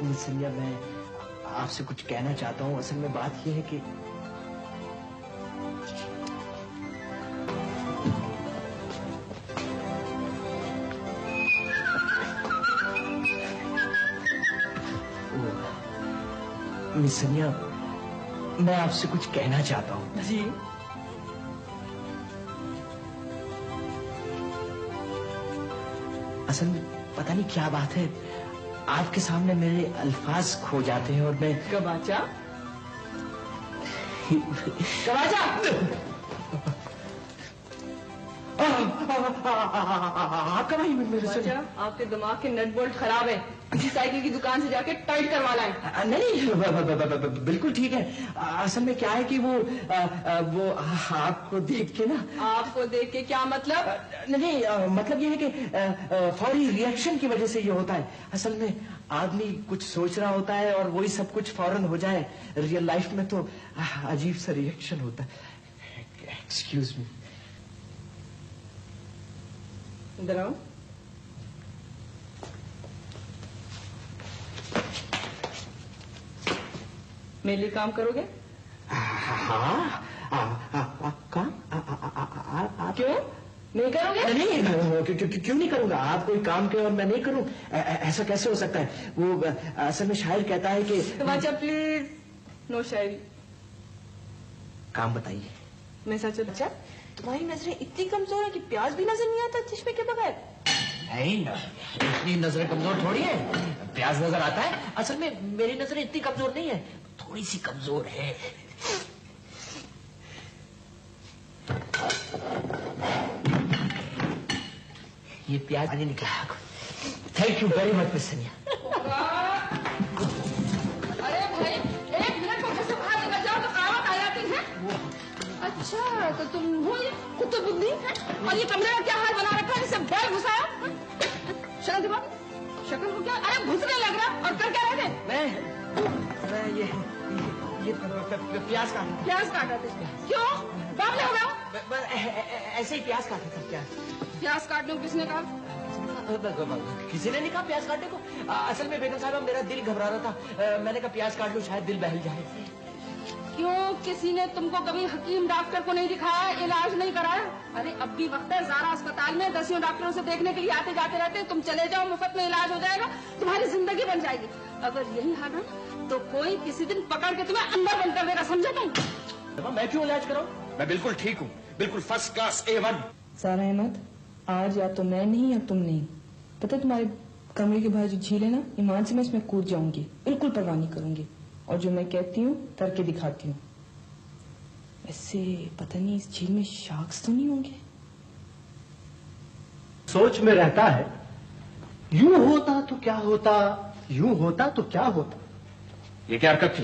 सनिया, मैं आपसे कुछ कहना चाहता हूँ। असल में बात यह है कि मिस सनिया, मैं आपसे कुछ कहना चाहता हूँ। जी। असल में पता नहीं क्या बात है, आपके सामने मेरे अल्फाज खो जाते हैं और मैं कबाचा कबाचा आपका भाई मेरे से आपके दिमाग के नट बोल्ट खराब है। किसी साइकिल की दुकान से जाके टाइट करवा लाएं। नहीं, बिल्कुल ठीक है। असल में क्या है कि वो आपको देख के ना। आपको देख के क्या मतलब? नहीं, मतलब ये है कि फौरी रिएक्शन की वजह से ये होता है। असल में आदमी कुछ सोच रहा होता है और वही सब कुछ फौरन हो जाए। रियल लाइफ में तो अजीब सा रिएक्शन होता है। Excuse me. इधर आओ। मेरे लिए काम करोगे? हाँ, काम? क्यों नहीं करोगे? नहीं, क्यों नहीं करूंगा? आप कोई काम के और मैं नहीं करूं, ऐसा कैसे हो सकता है? वो असल में शायर कहता है कि अच्छा प्लीज नो शायरी। काम बताइए। मैं सच अच्छा, तुम्हारी नजरें इतनी कमजोर है कि प्याज भी नजर नहीं आता चश्मे के बगैर। नहीं, इतनी नजरें कमजोर थोड़ी है, प्याज नजर आता है। असल में मेरी नजरें इतनी कमजोर नहीं है, थोड़ी सी कमजोर है। ये प्याज नहीं निकला। Thank you very much miss सनिया। अरे भाई, एक मिनट को घर से बाहर निकल जाओ तो कहावत आ जाती है। अच्छा, तो तुम हो ये कुतुबुद्दीन है और ये कमरे का क्या हाल बना रखा है जिससे बैल घुसाया? शक्ल दिमाग, शक्ल को क्या? अरे घुसने लग रहा और कर क्या रहे थे? मैं ये प्याज काटा। प्याज काटा थे? क्यों? बावले हो गए हो? ऐसे ही प्याज काटा था। प्याज काटने को किसने कहा? किसी ने नहीं कहा प्याज काटने को। असल में बेगम साहब मेरा दिल घबरा रहा था, मैंने कहा प्याज काट लूं, शायद दिल बहल जाए। क्यों किसी ने तुमको कभी हकीम डॉक्टर को नहीं दिखाया, इलाज नहीं कराया? अरे अब भी वक्त है, ज़ारा अस्पताल में दसियों डॉक्टरों से देखने के लिए आते जाते रहते हैं। तुम चले जाओ, मुफ्त में इलाज हो जाएगा, तुम्हारी जिंदगी बन जाएगी। अगर यही हाल है तो कोई किसी दिन पकड़ के तुम्हें अंदर बंद कर देगा, समझे तुम? मैं क्यों इलाज कराऊं? मैं बिल्कुल ठीक हूँ, बिल्कुल फर्स्ट क्लास A1। सारा अहमद, आज या तो मैं नहीं या तुम नहीं। पता तुम्हारे कमरे के बाहर जो झील है ना, ईमान से मैं इसमें कूद जाऊंगी, बिल्कुल परवाह नहीं करूंगी। और जो मैं कहती हूँ करके दिखाती हूँ। वैसे पता नहीं इस झील में शार्क्स तो नहीं होंगे? सोच में रहता है, यूं होता तो क्या होता, यूं होता तो क्या होता। ये क्या हरकत थी?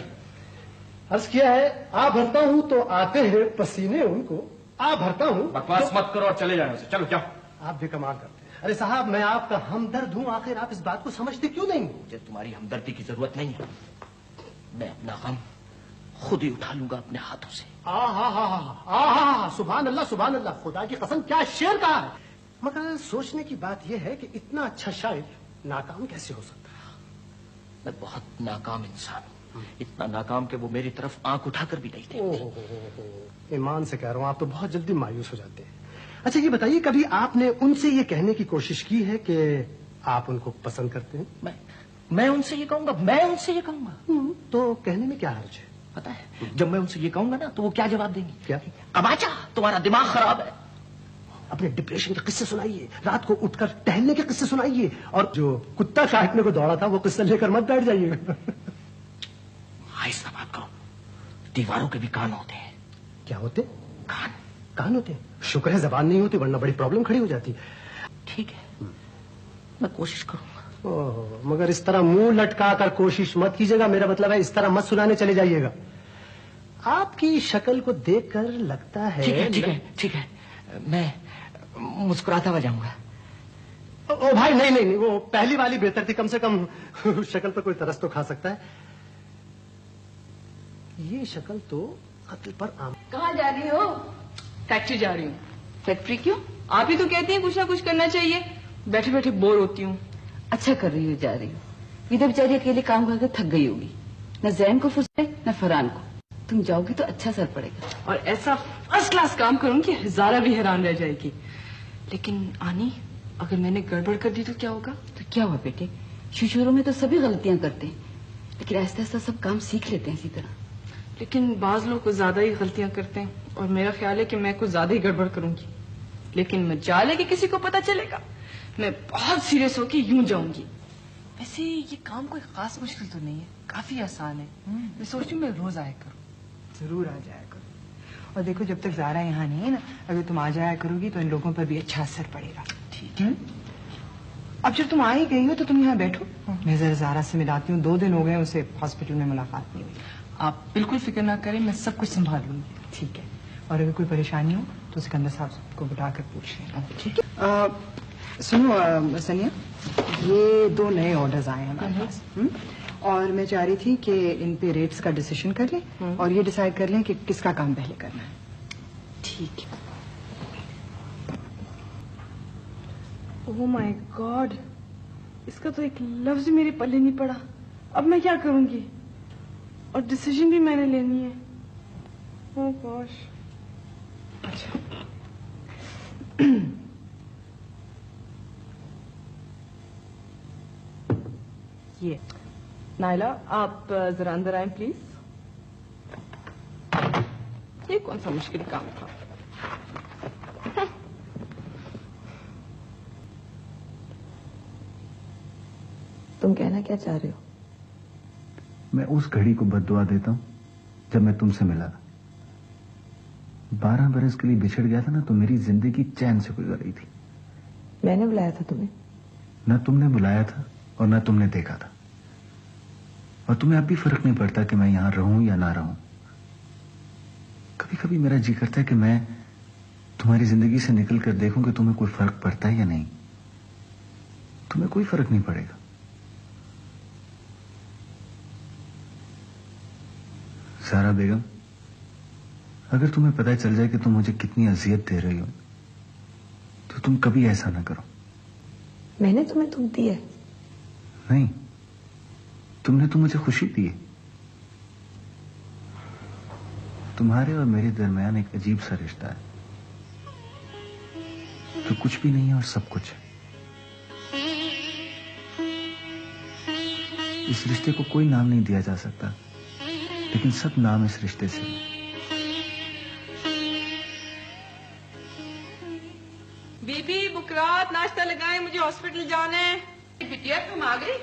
अर्ज किया है, आ भरता हूं तो आते हैं पसीने उनको, आ भरता हूं। बकवास तो... मत करो और चले जाओ से। चलो जाओ। आप भी कमाल करते हैं। अरे साहब, मैं आपका हमदर्द हूं, आखिर आप इस बात को समझते क्यों नहीं? मुझे तुम्हारी हमदर्दी की जरूरत नहीं है, मैं अपना गम खुद ही उठा लूंगा अपने हाथों से। सुभान अल्लाह, सुभान अल्लाह, खुदा की कसम क्या शेर कहा है। मगर सोचने की बात यह है कि इतना अच्छा शायर नाकाम कैसे हो सकता है? मैं बहुत नाकाम इंसान हूँ, इतना नाकाम कि वो मेरी तरफ आंख उठाकर भी नहीं देखते। ईमान से कह रहा हूँ, आप तो बहुत जल्दी मायूस हो जाते हैं। अच्छा ये बताइए, कभी आपने उनसे ये कहने की कोशिश की है कि आप उनको पसंद करते हैं? मैं उनसे ये कहूंगा? मैं उनसे ये कहूंगा? तो कहने में क्या हर्ज है? पता है, जब मैं उनसे ये कहूंगा ना तो वो क्या जवाब देंगी? क्या? कबाचा, तुम्हारा दिमाग खराब है। अपने डिप्रेशन के किस्से सुनाइए, रात को उठकर टहलने के किस्से सुनाइए, और जो कुत्ता काटने को दौड़ा था वो किस्सा लेकर मत बैठ जाइएगा। आहिस्ता बात करो, दीवारों के भी कान होते हैं। क्या होते? कान होते हैं? शुक्र है जबान नहीं होती, वरना बड़ी प्रॉब्लम खड़ी हो जाती। ठीक है, मैं कोशिश करूंगा। मगर इस तरह मुंह लटका कर कोशिश मत कीजिएगा, मेरा मतलब है इस तरह मत सुनाने चले जाइएगा। आपकी शक्ल को देखकर लगता है। ठीक है, मैं मुस्कुराता हुआ जाऊंगा। ओ भाई, नहीं, वो पहली वाली बेहतर थी, कम से कम शक्ल पर कोई तरस तो खा सकता है। ये शक्ल तो कत्ल पर आम। कहाँ जा रही हो? फैक्ट्री जा रही हूँ। फैक्ट्री क्यों? आप ही तो कहती हैं कुछ ना कुछ करना चाहिए। बैठे बैठे बोर होती हूँ। अच्छा कर रही हो, जा रही हूँ। ये तो बेचारी अकेले काम करके थक गई होगी, न जैन को फुर्सत न फरहान को। तुम जाओगी तो अच्छा असर पड़ेगा। और ऐसा फर्स्ट क्लास काम करूंगी, ज़ारा भी हैरान रह जाएगी। लेकिन आनी, अगर मैंने गड़बड़ कर दी तो क्या होगा? तो क्या हुआ बेटे, शुरू में तो सभी गलतियां करते हैं, लेकिन आहिस्ता आहिस्ता सब काम सीख लेते हैं इसी तरह। लेकिन बाज लोग कुछ ज्यादा ही गलतियां करते हैं, और मेरा ख्याल है कि मैं कुछ ज्यादा ही गड़बड़ करूंगी। लेकिन मजाल है कि किसी को पता चलेगा। मैं बहुत सीरियस होके यूं जाऊंगी। वैसे ये काम कोई खास मुश्किल तो नहीं है, काफी आसान है। मैं सोचती हूँ मैं रोज आया करूँ। जरूर आ जाया करो। और देखो, जब तक ज़ारा यहाँ नहीं है ना, अगर तुम आ जाया करोगी तो इन लोगों पर भी अच्छा असर पड़ेगा। ठीक है। अब जब तुम आ ही गई हो तो तुम यहाँ बैठो, मैं जरा ज़ारा से मिलाती हूँ। 2 दिन हो गए उसे हॉस्पिटल में मुलाकात नहीं हुई। आप बिल्कुल फिक्र ना करें, मैं सब कुछ संभाल लूंगी। ठीक है, और अगर कोई परेशानी हो तो सिकंदर साहब को बुला कर पूछ लेना। ठीक है। सुनो सनिया, ये 2 नए ऑर्डर्स आए हैं हमारे पास। और मैं चाह रही थी कि इन पे रेट्स का डिसीजन कर लें और ये डिसाइड कर लें कि किसका काम पहले करना है। ठीक है। ओह माय गॉड, इसका तो एक लफ्ज मेरे पल्ले नहीं पड़ा। अब मैं क्या करूंगी? और डिसीजन भी मैंने लेनी है। ओह गॉश। अच्छा, ये नाइला, आप जरा अंदर आए प्लीज। ये कौन सा मुश्किल काम था? तुम कहना क्या चाह रहे हो? मैं उस घड़ी को बद्दुआ देता हूं जब मैं तुमसे मिला। 12 बरस के लिए बिछड़ गया था ना, तो मेरी जिंदगी चैन से गुजर रही थी। मैंने बुलाया था तुम्हें? न तुमने बुलाया था और न तुमने देखा था। और तुम्हें अब भी फर्क नहीं पड़ता कि मैं यहां रहूं या ना रहूं। कभी कभी मेरा जी करता है कि मैं तुम्हारी जिंदगी से निकल कर देखूं कि तुम्हें कोई फर्क पड़ता है या नहीं। तुम्हें कोई फर्क नहीं पड़ेगा। सारा बेगम, अगर तुम्हें पता चल जाए कि तुम मुझे कितनी अजियत दे रही हो, तो तुम कभी ऐसा ना करो। मैंने तुम्हें दुख दिया है? नहीं, तुमने तो मुझे खुशी दी है। तुम्हारे और मेरे दरमियान एक अजीब सा रिश्ता है, तो कुछ भी नहीं है और सब कुछ है। इस रिश्ते को कोई नाम नहीं दिया जा सकता, लेकिन सब नाम इस रिश्ते से। बीबी, बुकरात, नाश्ता लगाएं, मुझे हॉस्पिटल जाना है। बिटिया, तुम आ गई।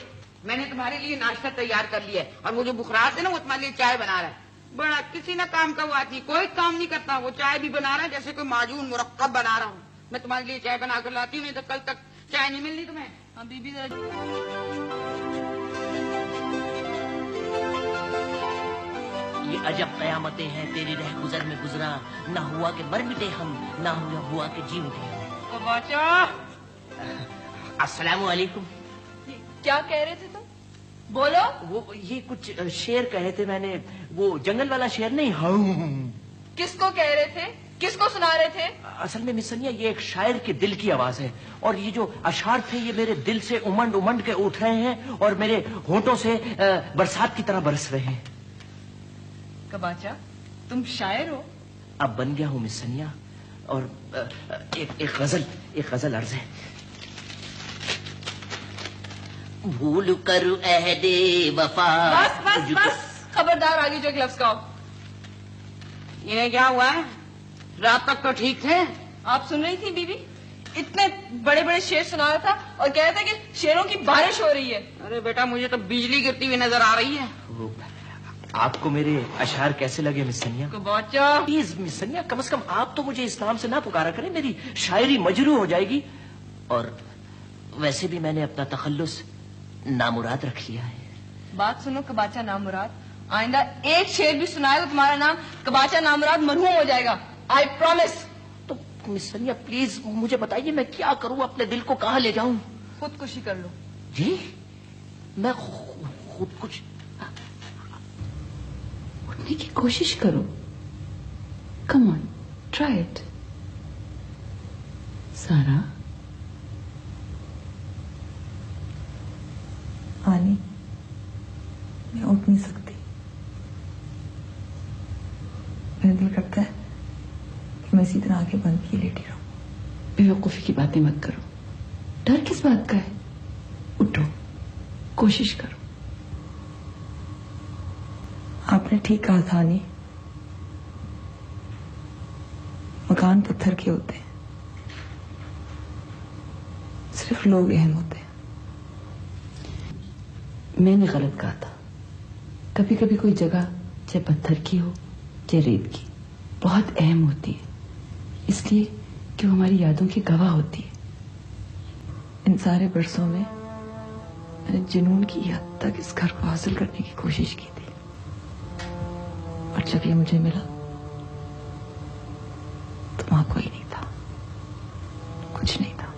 मैंने तुम्हारे लिए नाश्ता तैयार कर लिया है, और वो जो बुखरात है ना, वो तुम्हारे लिए चाय बना रहा है। बड़ा किसी ना काम का वो आती, कोई काम नहीं करता। वो चाय भी बना रहा है जैसे कोई माजून मुरक्कब बना रहा हूँ। मैं तुम्हारे लिए चाय बना कर लाती हूँ, नहीं तो कल तक चाय नहीं मिलनी तुम्हें। हाँ बीबी, ये अजब कयामतें हैं तेरी रह गुजर में गुजरा। ना हुआ के मर मिटे हम, ना हुआ के जी उठे हम। अस्सलामु अलैकुम। क्या कह रहे थे तुम? बोलो। वो ये कुछ शेर कहे थे मैंने, वो जंगल वाला शेर नहीं। हाँ, किसको कह रहे थे? किसको सुना रहे थे? असल में मिस सनिया, ये एक शायर के दिल की आवाज है, और ये जो अशार थे ये मेरे दिल से उमंड उमंड के उठ रहे हैं और मेरे होठों से बरसात की तरह बरस रहे हैं। कबाचा, तुम शायर हो? अब बन गया हूँ मिस सनिया। और एक गजल अर्ज है। भूल कर अहदे वफा। बस बस बस, खबरदार आगे जो एक लफ्ज कहो। इन्हें क्या हुआ है? रात तक तो ठीक थे। आप सुन रही थी बीबी? इतने बड़े बड़े शेर सुना रहा था और कह रहा था कि शेरों की बारिश हो रही है। अरे बेटा, मुझे तो बिजली गिरती हुई नजर आ रही है। आपको मेरे अशार कैसे लगे मिस सनिया? कबाचा, प्लीज मिस सनिया, कम से कम आप तो मुझे इस नाम से ना पुकारा करें, मेरी शायरी मजरू हो जाएगी। और वैसे भी मैंने अपना तखल्लुस नामुराद रख लिया है। बात सुनो कबाचा नामुराद, आइंदा एक शेर भी सुनाए तो तुम्हारा नाम कबाचा नामुराद मरहूम हो जाएगा। I promise. तो मिस सनिया प्लीज मुझे बताइए, मैं क्या करूं? अपने दिल को कहाँ ले जाऊं? खुदकुशी कर लो। जी? मैं खुद कुछ उठने की कोशिश करो। Come on, try it. सारा, आनी, इसी तरह आंखें बंद किए लेटी रहूं। बेवकूफी की बातें मत करो। डर किस बात का है? उठो, कोशिश करो। आपने ठीक कहा था नी, मकान पत्थर के होते हैं, सिर्फ लोग अहम होते हैं। मैंने गलत कहा था। कभी कभी कोई जगह चाहे पत्थर की हो चाहे रेत की बहुत अहम होती है, इसलिए कि वो हमारी यादों की गवाह होती है। इन सारे बरसों में मैंने जुनून की हद तक इस घर को हासिल करने की कोशिश की थी, और जब ये मुझे मिला तो वहां कोई नहीं था, कुछ नहीं था,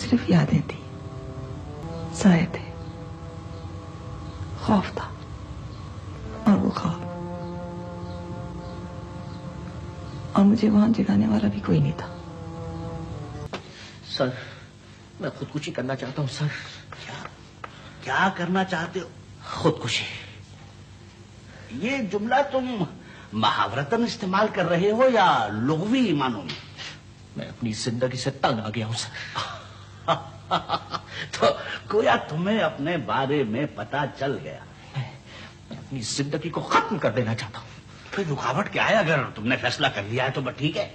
सिर्फ यादें थी, साए थे, खौफ था, और वो खौफ, और मुझे वहां जगाने वाला भी कोई नहीं था। सर, मैं खुदकुशी करना चाहता हूँ सर। क्या करना चाहते हो? खुदकुशी। ये जुमला तुम महावरतन इस्तेमाल कर रहे हो या लुग़वी मानों में? मैं अपनी जिंदगी से तंग आ गया हूँ सर। तो गोया तुम्हें अपने बारे में पता चल गया। मैं अपनी जिंदगी को खत्म कर देना चाहता हूँ। फिर रुकावट क्या है? अगर तुमने फैसला कर लिया है तो बस ठीक है,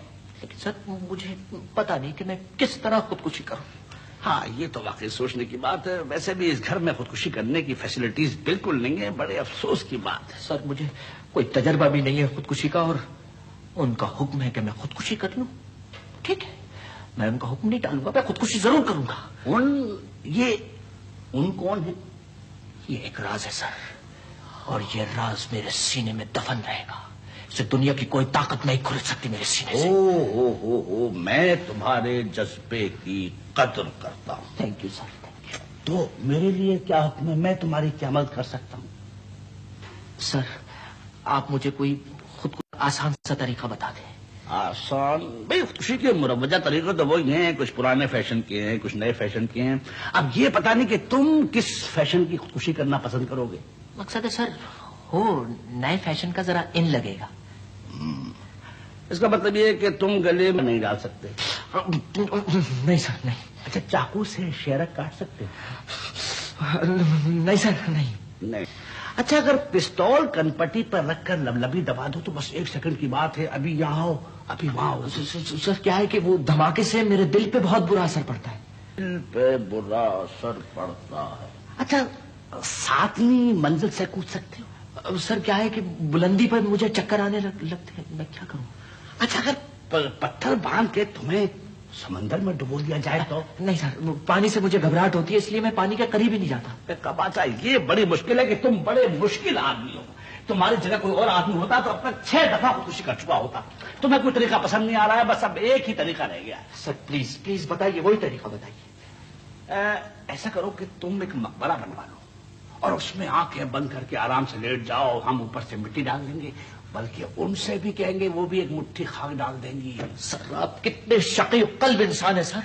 लेकिन सर मुझे पता नहीं कि मैं किस तरह खुदकुशी करूं। हाँ, ये तो वाकई सोचने की बात है। वैसे भी इस घर में खुदकुशी करने की फैसिलिटीज बिल्कुल नहीं है। बड़े अफसोस की बात है। सर, मुझे कोई तजर्बा भी नहीं है खुदकुशी का, और उनका हुक्म है कि मैं खुदकुशी कर लूं। ठीक है, मैं उनका हुक्म नहीं टालूंगा, मैं खुदकुशी जरूर करूंगा। उन कौन है? ये एक राज है सर, और ये राज मेरे सीने में दफन रहेगा। इसे दुनिया की कोई ताकत नहीं खुल सकती मेरे सीने से। ओ, मैं तुम्हारे जज्बे की कदर करता हूँ। Thank you sir, thank you. तो मेरे लिए क्या हुक्म है? मैं तुम्हारी क्या मदद कर सकता हूँ? सर, आप मुझे कोई खुद को आसान सा तरीका बता दें। आसान? भाई, खुदकुशी के मुरवजा तरीके तो वही हैं, कुछ पुराने फैशन के हैं, कुछ नए फैशन के हैं। अब ये पता नहीं कि तुम किस फैशन की खुदकुशी करना पसंद करोगे। मकसद है सर, हो नए फैशन का जरा इन लगेगा। इसका मतलब ये है कि तुम गले में नहीं डाल सकते। नहीं सर, नहीं। अच्छा, चाकू से शेरक काट सकते हो? नहीं सर, नहीं। अच्छा, अगर पिस्तौल कनपट्टी पर रखकर लबलबी दबा दो तो बस 1 सेकंड की बात है। अभी यहाँ हो, अभी वहां हो। सर, क्या है कि वो धमाके से मेरे दिल पे बहुत बुरा असर पड़ता है। दिल पे बुरा असर पड़ता है? अच्छा, 7वीं मंजिल से कूद सकते हो? सर, क्या है कि बुलंदी पर मुझे चक्कर आने लगते हैं, मैं क्या करूं? अच्छा, अगर पत्थर बांध के तुम्हें समंदर में डुबो दिया जाए तो? नहीं सर, पानी से मुझे घबराहट होती है, इसलिए मैं पानी के करीब ही नहीं जाता। कब आता है? ये बड़ी मुश्किल है कि तुम बड़े मुश्किल आदमी हो। तुम्हारी जगह कोई और आदमी होता तो अब तक 6 दफा खुदकुशी कर चुका होता। तुम्हें कोई तरीका पसंद नहीं आ रहा है, बस अब एक ही तरीका रह गया। सर प्लीज प्लीज बताइए, वही तरीका बताइए। ऐसा करो कि तुम एक मकबरा बनवा लो और उसमें आंखें बंद करके आराम से लेट जाओ। हम ऊपर से मिट्टी डाल देंगे, बल्कि उनसे भी कहेंगे वो भी एक मुट्ठी खाक डाल देंगी। सर, आप कितने शक़ी क़ल्ब इंसान है सर।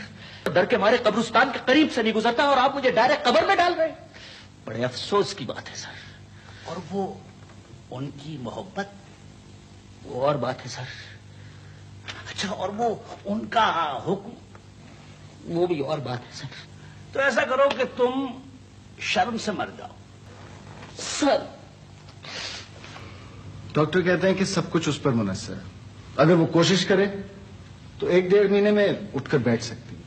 डर के मारे कब्रिस्तान के करीब से नहीं गुजरता और आप मुझे डायरेक्ट कब्र में डाल रहे हैं। बड़े अफसोस की बात है सर। और वो उनकी मोहब्बत, वो और बात है सर। अच्छा, और वो उनका हुक्म, वो भी और बात है सर। तो ऐसा करो कि तुम शर्म से मर जाओ। सर, डॉक्टर कहते हैं कि सब कुछ उस पर मुनस्सर है। अगर वो कोशिश करे तो 1-1.5 महीने में उठकर बैठ सकती है,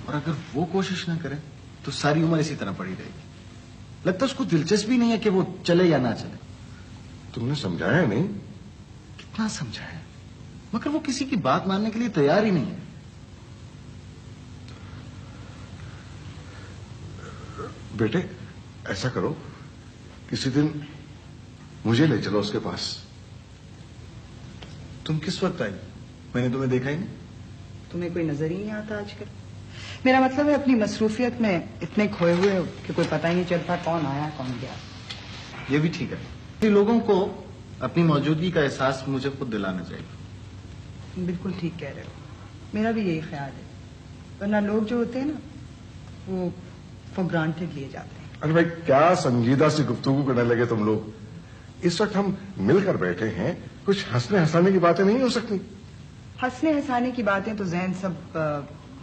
और अगर वो कोशिश ना करे तो सारी उम्र इसी तरह पड़ी रहेगी। लगता है उसको दिलचस्पी नहीं है कि वो चले या ना चले। तुमने समझाया नहीं? कितना समझाया, मगर वो किसी की बात मानने के लिए तैयार ही नहीं है। बेटे, ऐसा करो, किसी दिन मुझे ले चलो उसके पास। तुम किस वक्त आई? मैंने तुम्हें देखा ही नहीं। तुम्हें कोई नजर ही नहीं आता आजकल। मेरा मतलब है अपनी मसरूफियत में इतने खोए हुए हो कि कोई पता ही नहीं चलता कौन आया कौन गया। ये भी ठीक है। लोगों को अपनी मौजूदगी का एहसास मुझे खुद दिलाना चाहिए। बिल्कुल ठीक कह रहे हो, मेरा भी यही ख्याल है। वरना लोग जो होते हैं ना, वो फॉर ग्रांटेड लिए जाते हैं। अरे भाई, क्या संजीदा सी गुफ्तगू करने लगे तुम लोग। इस वक्त हम मिलकर बैठे हैं कुछ हंसने हंसाने की बातें नहीं हो सकती? हंसने हंसाने की बातें तो जैन सब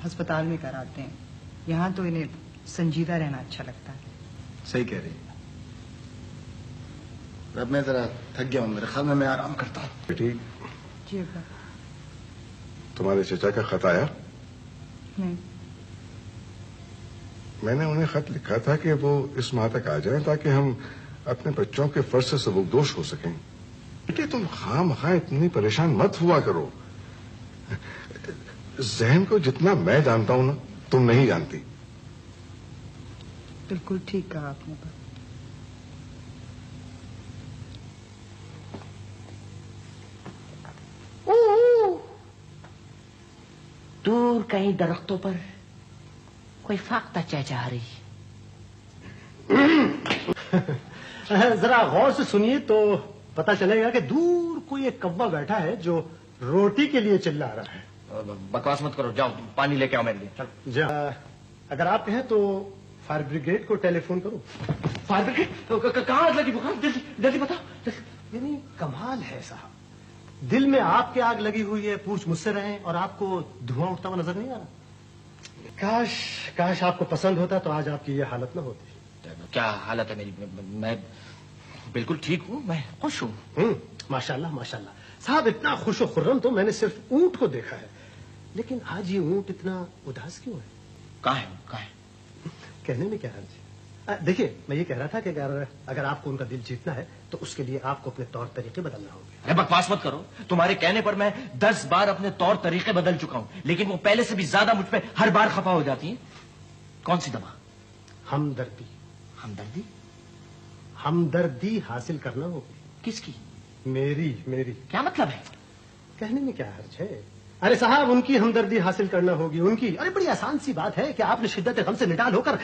अस्पताल में कराते हैं, यहाँ तो इन्हें संजीदा रहना अच्छा लगता है। सही कह रही है। अब मैं जरा थक गया हूँ, मेरे ख्याल में मैं आराम करता हूँ। बेटी, जी अब्बा। तुम्हारे चचा का खत आया? नहीं। मैंने उन्हें खत लिखा था कि वो इस माह तक आ जाएं ताकि हम अपने बच्चों के फर्ज से सबकदोश हो सकें। बेटे, तुम खामखा इतनी परेशान मत हुआ करो। जहन को जितना मैं जानता हूं ना, तुम नहीं जानती। बिल्कुल ठीक कहा आपने। दूर कहीं दरख्तों पर कोई फाख्ता चहचहा रही। जरा गौर से सुनिए तो पता चलेगा कि दूर कोई एक कौवा बैठा है जो रोटी के लिए चिल्ला रहा है। बकवास मत करो, जाओ पानी लेके आओ मेरे लिए। चलो। अगर आप कहें तो फायर ब्रिगेड को टेलीफोन करो। फायर ब्रिगेड कहाँ आग लगी? जल्दी जल्दी बताओ। यानी कमाल है साहब, दिल में आपके आग लगी हुई है, पूछ मुझसे रहे और आपको धुआं उठता हुआ नजर नहीं आ रहा। काश आपको पसंद होता तो आज आपकी ये हालत ना होती। क्या हालत है मेरी? मैं बिल्कुल ठीक हूँ, मैं खुश हूँ। माशाल्लाह माशाल्लाह साहब, इतना खुश खुर्रम तो मैंने सिर्फ ऊंट को देखा है, लेकिन आज ये ऊंट इतना उदास क्यों है? कहाँ है? कहने में क्या हर्ज है? देखिए, मैं ये कह रहा था कि अगर आपको उनका दिल जीतना है तो उसके लिए आपको अपने तौर तरीके बदलना होंगे। अरे बकवास मत करो, तुम्हारे कहने पर मैं 10 बार अपने तौर तरीके बदल चुका हूँ, लेकिन वो पहले से भी ज्यादा मुझ पे हर बार खफा हो जाती है। कौन सी दवा? हमदर्दी। हमदर्दी? हमदर्दी हासिल करना होगी। किसकी? मेरी। क्या मतलब है? कहने में क्या हर्ज है? अरे साहब, उनकी हमदर्दी हासिल करना होगी, उनकी। अरे बड़ी आसान सी बात है कि आपने शिद्दत गम से निडाल होकर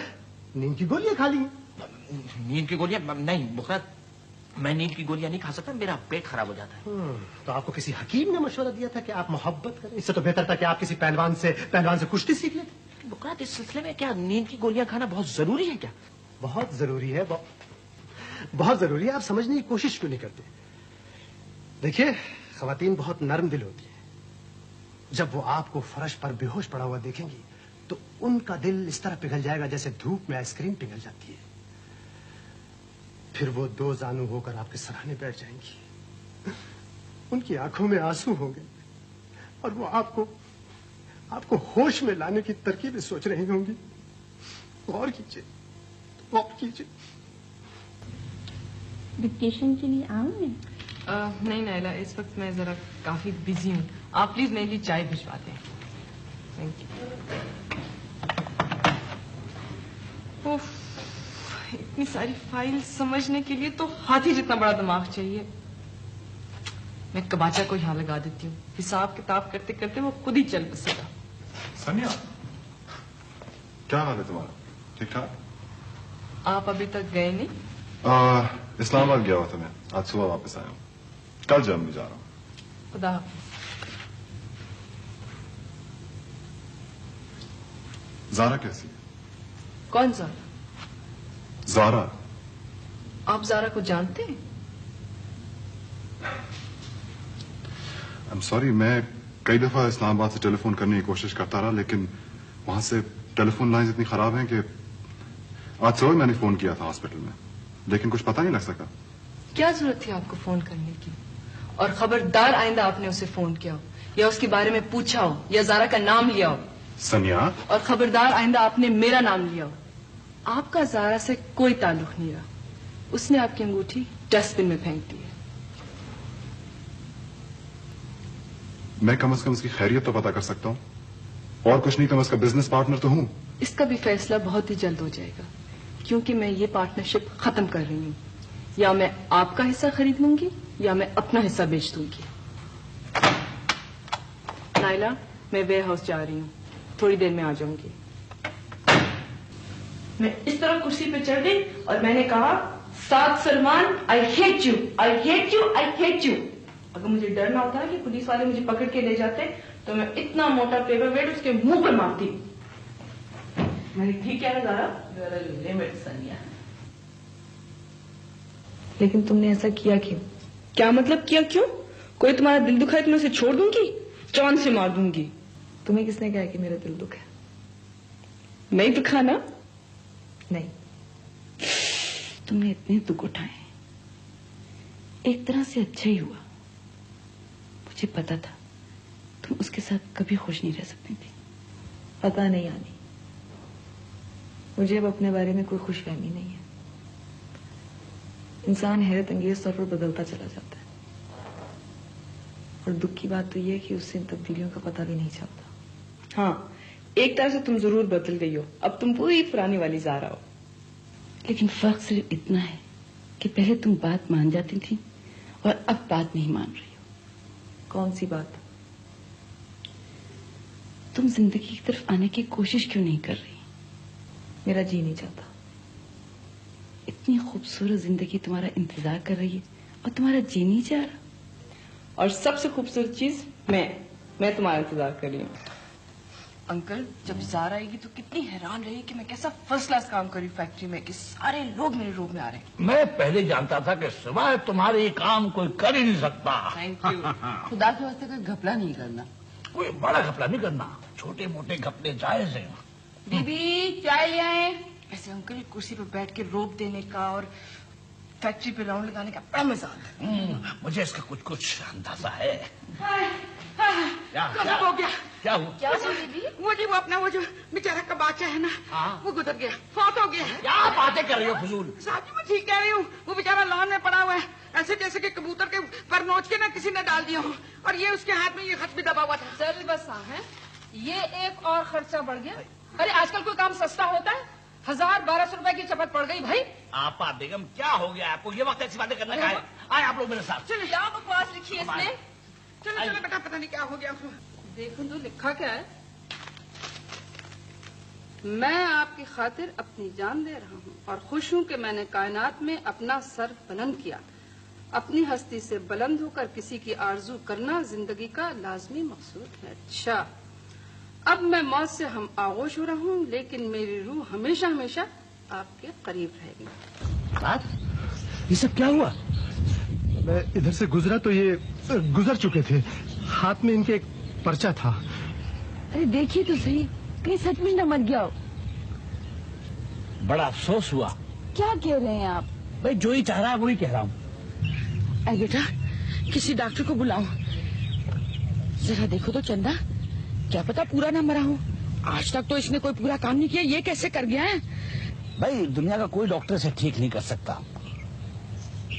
नींद की गोलियां खा ली। नींद की गोलियां? नहीं बुखरा, मैं नींद की गोलियां नहीं खा सकता, मेरा पेट खराब हो जाता है। तो आपको किसी हकीम ने मशवरा दिया था कि आप मोहब्बत करें? इससे तो बेहतर था कि आप किसी पहलवान से कुश्ती सीख लेते। बुखरा, इस सिलसिले में क्या नींद की गोलियां खाना बहुत जरूरी है क्या? बहुत जरूरी है, बहुत जरूरी है। आप समझने की कोशिश क्यों नहीं करते? देखिए, खवातीन बहुत नर्म दिल होती है। जब वो आपको फर्श पर बेहोश पड़ा हुआ देखेंगी तो उनका दिल इस तरह पिघल जाएगा जैसे धूप में आइसक्रीम पिघल जाती है। फिर वो दो जानू होकर आपके सराहने बैठ जाएंगी। उनकी आंखों में आंसू होंगे और वो आपको होश में लाने की तरकीबें सोच रही होंगी। गौर कीजिए। वेकेशन के लिए आऊं मैं? नहीं नाइला, इस वक्त मैं जरा काफी बिजी हूँ। आप प्लीज मेरे लिए चाय भिजवा दें। Thank you. उफ, इतनी सारी फाइल समझने के लिए तो हाथी जितना बड़ा दिमाग चाहिए। मैं कबाचा को यहाँ लगा देती हूँ, हिसाब किताब करते करते वो खुद ही चल बसेगा। सनिया, क्या हाल है तुम्हारा? ठीक ठाक? आप अभी तक गए नहीं? इस्लामाबाद गया हुआ था मैं, आज सुबह वापस आया हूँ। कल जर्मनी जा रहा हूँ। खुदा हाफिज। ज़ारा कैसी है? कौन सा? ज़ारा। आप ज़ारा को जानते हैं? I'm sorry, मैं कई दफा इस्लामाबाद से टेलीफोन करने की कोशिश करता रहा, लेकिन वहां से टेलीफोन लाइन इतनी खराब हैं कि आज सुबह मैंने फोन किया था हॉस्पिटल में, लेकिन कुछ पता नहीं लग सका। क्या जरूरत थी आपको फोन करने की? और खबरदार आइंदा आपने उसे फोन किया हो या उसके बारे में पूछा हो या ज़ारा का नाम लिया हो। सनिया। और खबरदार आइंदा आपने मेरा नाम लिया हो। आपका ज़ारा से कोई ताल्लुक नहीं रहा। उसने आपकी अंगूठी डस्टबिन में फेंक दी है। मैं कम से कम उसकी खैरियत तो पता कर सकता हूँ, और कुछ नहीं तो मैं उसका बिजनेस पार्टनर तो हूँ। इसका भी फैसला बहुत ही जल्द हो जाएगा, क्योंकि मैं ये पार्टनरशिप खत्म कर रही हूँ। या मैं आपका हिस्सा खरीद लूंगी या मैं अपना हिस्सा बेच दूंगी। नाइला, मैं वेयर हाउस जा रही हूँ, थोड़ी देर में आ जाऊंगी। मैं इस तरह कुर्सी पे चढ़ गई और मैंने कहा, Saad Salman, I hate you, I hate you, I hate you. अगर मुझे डर ना होता कि पुलिस वाले मुझे पकड़ के ले जाते तो मैं इतना मोटा पेपर वेट उसके मुंह पर मारती। मैंने ठीक है ना ज़ारा? लिमिट सनिया। लेकिन तुमने ऐसा किया क्यों? क्या मतलब किया क्यों? कोई तुम्हारा दिल दुखाए तो मैं उसे छोड़ दूंगी, चौन से मार दूंगी। तुम्हें किसने कहा कि मेरा दिल दुखा है? नहीं दुखा ना? नहीं। तुमने इतने दुख उठाए, एक तरह से अच्छा ही हुआ। मुझे पता था तुम उसके साथ कभी खुश नहीं रह सकती थी। पता नहीं आनी, मुझे अब अपने बारे में कोई खुशफहमी नहीं है। इंसान हैरत अंगेज तौर पर बदलता चला जाता है, और दुख की बात तो यह है कि उससे इन तब्दीलियों का पता भी नहीं चलता। हाँ, एक तरह से तुम जरूर बदल गई हो, अब तुम पूरी पुरानी वाली ज़ारा हो। लेकिन फर्क सिर्फ इतना है कि पहले तुम बात मान जाती थी और अब बात नहीं मान रही हो। कौन सी बात? तुम जिंदगी की तरफ आने की कोशिश क्यों नहीं कर रही? मेरा जी नहीं चाहता। इतनी खूबसूरत जिंदगी तुम्हारा इंतजार कर रही है और तुम्हारा जी नहीं चाह रहा। और सबसे खूबसूरत चीज मैं तुम्हारा इंतजार कर रही हूँ। अंकल, जब ज़ारा आएगी तो कितनी हैरान रहेगी कि मैं कैसा फर्स्ट क्लास काम कर रही हूँ फैक्ट्री में, कि सारे लोग मेरे रूम में आ रहे हैं। मैं पहले जानता था कि सिवाय तुम्हारे ये काम कोई कर ही नहीं सकता। Thank you. खुदा के वास्ते कोई घपला नहीं करना। कोई बड़ा घपला नहीं करना, छोटे मोटे घपले जायज हैं। दीदी चाय ले आए। ऐसे अंकल कुर्सी पर बैठ के रोप देने का और फैक्ट्री पे राउंड लगाने का बड़ा मजा आता है। मुझे इसका कुछ कुछ अंदाजा है। गजब हो गया। क्या हुआ? क्या हुआ दीदी? वो जो बेचारा का बच्चा है ना, वो गुजर गया, फौत हो गया। क्या बातें कर रही हो फजूल? साहब जी मैं ठीक कह रही हूँ, वो बेचारा लॉन में पड़ा हुआ है, ऐसे जैसे कि कबूतर के पर नोच के ना किसी ने डाल दिया हो, और ये उसके हाथ में ये खत भी दबा हुआ था। चल बस है, ये एक और खर्चा बढ़ गया। अरे आजकल कोई काम सस्ता होता है? 1000-1200 रुपए की चपत पड़ गई भाई। आपा बेगम क्या हो गया आपको? ये वक्त ऐसी बातें करने का है? आए आप लोग मेरे साथ। चलो क्या बकवास लिखी है इसने? चलो बेटा, पता नहीं क्या हो गया। देखो तो लिखा क्या है। मैं आपकी खातिर अपनी जान दे रहा हूँ और खुश हूँ कि मैंने कायनात में अपना सर बुलंद किया। अपनी हस्ती से बुलंद होकर किसी की आरजू करना जिंदगी का लाजमी मकसूद है। अच्छा, अब मैं मौत से हम आगोश हो रहा हूँ, लेकिन मेरी रूह हमेशा हमेशा आपके करीब रहेगी। ये सब क्या हुआ? मैं इधर से गुजरा तो ये गुजर चुके थे, हाथ में इनके एक पर्चा था। अरे देखिए तो सही, कहीं सचमुच न मर गया हो। बड़ा अफसोस हुआ। क्या कह रहे हैं आप? भाई जो ही चाह रहा है वही कह रहा हूँ। अरे बेटा, किसी डॉक्टर को बुलाओ। जरा देखो तो चंदा, क्या पता पूरा ना मरा हो। आज तक तो इसने कोई पूरा काम नहीं किया, ये कैसे कर गया है? भाई दुनिया का कोई डॉक्टर से ठीक नहीं कर सकता।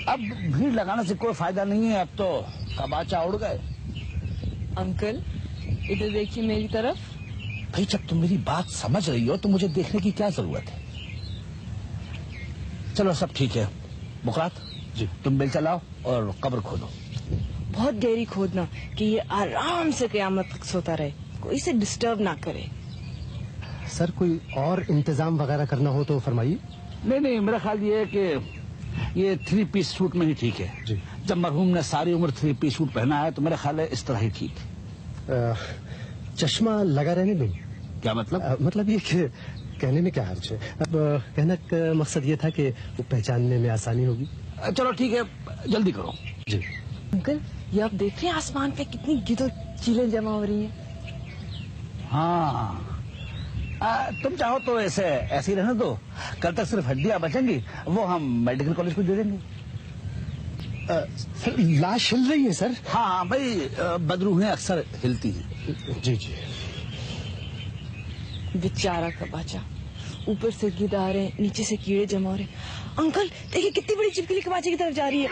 अब भीड़ लगाने से कोई फायदा नहीं है, अब तो कबाचा उड़ गए। अंकल इधर देखिए मेरी तरफ। भाई जब तुम मेरी बात समझ रही हो तो मुझे देखने की क्या जरूरत है? चलो सब ठीक है। बुकरात जी, तुम बिल चलाओ और कब्र खोदो। बहुत गहरी खोदना कि ये आराम से क़यामत तक सोता रहे, कोई इसे डिस्टर्ब ना करे। सर कोई और इंतजाम वगैरह करना हो तो फरमाइए। नहीं, मेरा ख्याल ये है कि ये 3 पीस सूट में ही ठीक है जी। जब मरहूम ने सारी उम्र 3 पीस सूट पहना है तो मेरा ख्याल है इस तरह ही ठीक है। चश्मा लगा रहने दें। क्या मतलब? मतलब ये कि कहने में क्या हर्ज है। अब कहने का मकसद ये था कि वो पहचानने में आसानी होगी। चलो ठीक है, जल्दी करो जी। अंकल ये आप देख रहे हैं आसमान पे कितनी गिदड़ चीलें जमा हो रही हैं। हाँ, तुम चाहो तो ऐसे ही रहने दो। कल तक सिर्फ हड्डियां बचेंगी, वो हम मेडिकल कॉलेज को दे देंगे। सर लाश हिल रही है सर। हाँ भाई, बदरूहें अक्सर हिलती हैं। जी जी। बेचारा कबाचा, ऊपर से गिदारे, नीचे से कीड़े जमा हो रहे। अंकल देखिए कितनी बड़ी छिपकली कबाचे की तरफ जा रही है।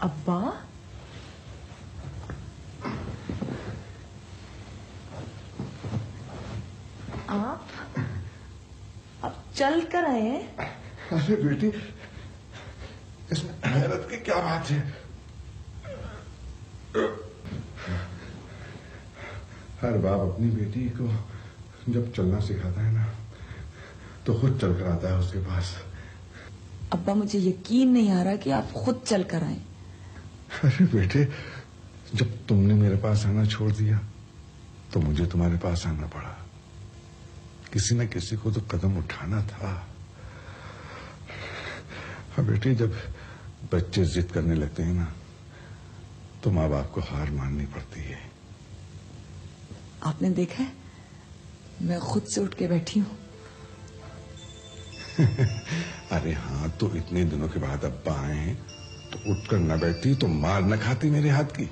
अब्बा, आप अब चल कर आए हैं? अरे बेटी, इसमें हैरत की क्या बात है? हर बाप अपनी बेटी को जब चलना सिखाता है ना तो खुद चल कर आता है उसके पास। अब्बा मुझे यकीन नहीं आ रहा कि आप खुद चल कर आए। अरे बेटे, जब तुमने मेरे पास आना छोड़ दिया तो मुझे तुम्हारे पास आना पड़ा। किसी न किसी को तो कदम उठाना था। हाँ बेटी, जब बच्चे जिद करने लगते हैं ना तो माँ बाप को हार माननी पड़ती है। आपने देखा है, मैं खुद से उठ के बैठी हूँ। अरे हाँ, तो इतने दिनों के बाद अब्बा आए हैं तो उठकर न बैठती तो मार न खाती मेरे हाथ की।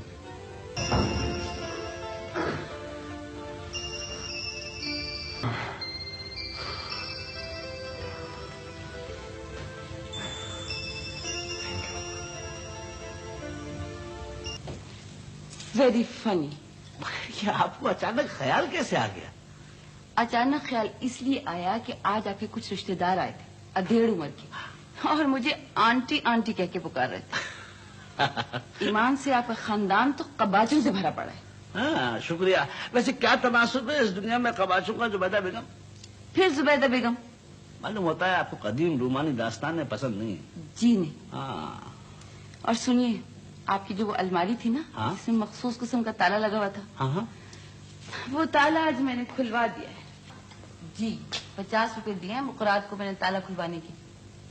Very funny. ये आपको अचानक ख्याल कैसे आ गया? अचानक ख्याल इसलिए आया कि आज आपके कुछ रिश्तेदार आए थे, अधेड़ उम्र के, और मुझे आंटी आंटी कह के पुकार रहे थे। ईमान से आपका खानदान तो कबाचों से भरा पड़ा है। हाँ, शुक्रिया। वैसे क्या तनासुब है इस दुनिया में कबाचों का, जुबैदा बेगम? फिर जुबैदा बेगम? मालूम होता है आपको कदीम रूमानी दास्तानें पसंद नहीं है। जी नहीं। हाँ। और सुनिए, आपकी जो वो अलमारी थी ना, हाँ? जिसमें मखसूस किस्म का ताला लगा हुआ था, हाँ, वो ताला आज मैंने खुलवा दिया है। जी, 50 रुपए दिए हैं मुकरात को मैंने ताला खुलवाने की।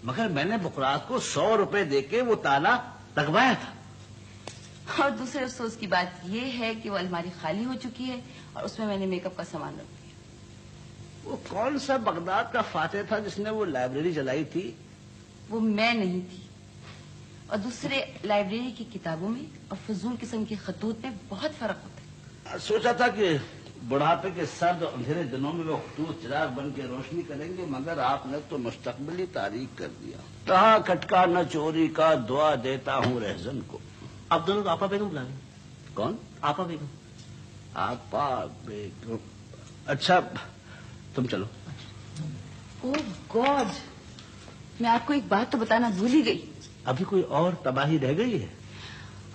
मगर मैंने मुकरात को 100 रुपए देके वो ताला लगवाया था। और दूसरे अफसोस की बात ये है कि वो अलमारी खाली हो चुकी है और उसमें मैंने मेकअप का सामान रख दिया। वो कौन सा बगदाद का फातेह था जिसने वो लाइब्रेरी जलाई थी? वो मैं नहीं थी। और दूसरे, लाइब्रेरी की किताबों में और फजूल किस्म के खतूत में बहुत फर्क होता है। सोचा था कि बुढ़ापे के सर्द और अंधेरे दिनों में वो खतूत चिराग बन के रोशनी करेंगे, मगर आपने तो मुस्तकबिली तारीख कर दिया। कहा खटका न चोरी का, दुआ देता हूँ रहजन को। आप दोनों को आपा बेगम बुला रहे? कौन? आपा बेगम। आपा बेगम? अच्छा, तुम चलो। ओह गॉड, मैं आपको एक बात तो बताना भूल ही गई। अभी कोई और तबाही रह गई है?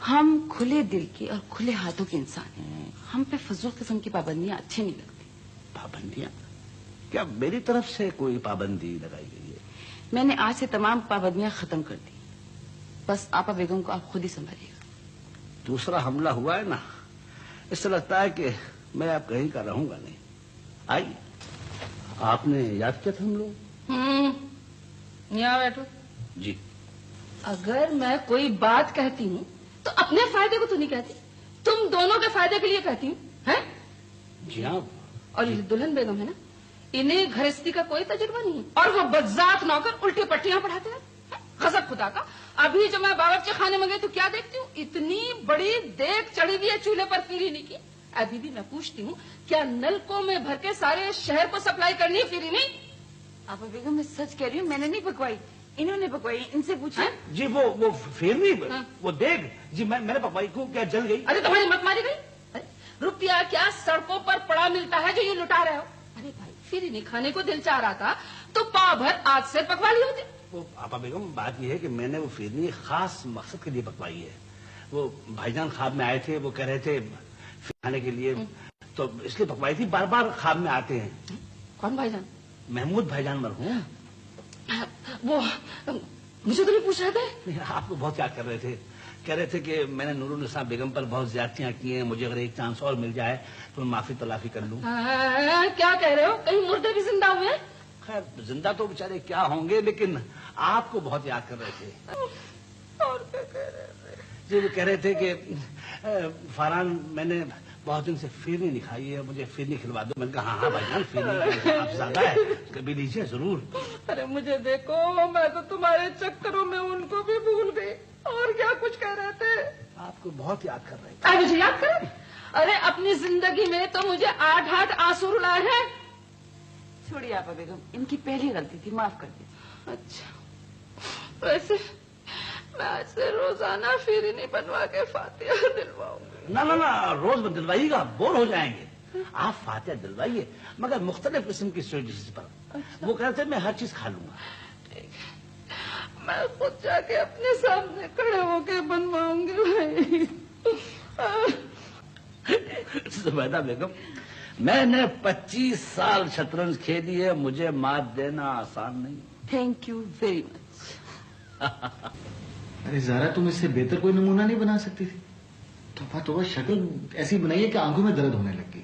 हम खुले दिल के और खुले हाथों के इंसान हैं। हम पे फजूल किस्म की पाबंदियां अच्छी नहीं लगती। पाबंदियां? क्या मेरी तरफ से कोई पाबंदी लगाई गई है? मैंने आज से तमाम पाबंदियां खत्म कर दी। बस आपा बेगम को आप खुद ही संभालिएगा। दूसरा हमला हुआ है ना, इससे लगता है कि मैं अब कहीं का रहूंगा नहीं। आई, आपने याद किया था हम लोग? यहाँ बैठो। जी। अगर मैं कोई बात कहती हूँ तो अपने फायदे को तो नहीं कहती, तुम दोनों के फायदे के लिए कहती हूँ, हैं? जी हाँ। और ये दुल्हन बेगम है ना, इन्हें गृहस्थी का कोई तजुर्बा नहीं है, और वो बज्जात नौकर उल्टी पट्टियां पढ़ाते हैं। गजब खुदा का। अभी जब मैं बावर्ची खाने में गई तो क्या देखती हूँ, इतनी बड़ी देग चढ़ी हुई है चूल्हे पर फिरीनी की। अभी भी मैं पूछती हूँ, क्या नलकों में भर के सारे शहर को सप्लाई करनी है फिरीनी? आपा बेगम, मैं सच कह रही हूँ, मैंने नहीं पकवाई, इन्होंने पकवाई। इनसे पूछे। जी वो फिरनी, वो देग जी मैंने पकवाई। को क्या जल गई? अरे तुम्हारी मत मारी गई? रुपया क्या सड़कों पर पड़ा मिलता है जो ये लुटा रहे हो? अरे भाई, फिरीनी खाने को दिल चाह रहा था तो पाव भर आज से पकवा ली होती। वो आपा बेगम, बात यह है कि मैंने वो फिरनी खास मकसद के लिए पकवाई है। वो भाईजान ख्वाब में आए थे, वो कह रहे थे खाने के लिए, तो इसलिए पकवाई थी। बार बार ख्वाब में आते हैं। कौन भाईजान? महमूद भाईजान मरहूम। वो मुझे तो नहीं पूछ रहे थे? आपको बहुत याद कर रहे थे। कह रहे थे कि मैंने नूरुन्निसा बेगम पर बहुत ज्यादतियां की हैं, मुझे अगर एक चांस और मिल जाए तो मैं माफी तलाफी कर लूं। क्या कह रहे हो? कहीं मुर्दे भी जिंदा हुए? खैर, जिंदा तो बेचारे क्या होंगे, लेकिन आपको बहुत याद कर रहे थे। और क्या कह रहे थे? जी वो कह रहे थे कि फरहान, मैंने बहुत दिन से फिरनी नहीं खाई है, मुझे फिरनी खिलवा दो। मैंने कहा हाँ भाईजान, फिरनी आप ज्यादा है, कभी लीजिए जरूर। अरे मुझे देखो, मैं तो तुम्हारे चक्करों में उनको भी भूल गई। और क्या कुछ कह रहे थे? आपको बहुत याद कर रहे थे। मुझे याद करें? अरे अपनी जिंदगी में तो मुझे 8 आंसू रुलाए हैं। छोड़िए आपा बेगम, इनकी पहली गलती थी, माफ कर दीजिए। अच्छा, वैसे मैं आज से रोजाना फिरनी बनवा के फातिहा दिलवाऊंगी। ना ना ना, रोज दिलवाइएगा, बोर हो जाएंगे। आप फातिहा दिलवाइए, मगर मुख्तलिफ किस्म की स्वीट डिशेस पर। अच्छा। वो कहते हैं मैं हर चीज खा लूंगा। मैं खुद जाके अपने सामने खड़े होके बनवाऊंगी भाई। जुबैदा बेगम, मैंने 25 साल शतरंज खेली है, मुझे मात देना आसान नहीं। Thank you very much. अरे ज़ारा, तुम इससे बेहतर कोई नमूना नहीं बना सकती थी? तोबा शक्ल ऐसी बनाई है कि आंखों में दर्द होने लग गई।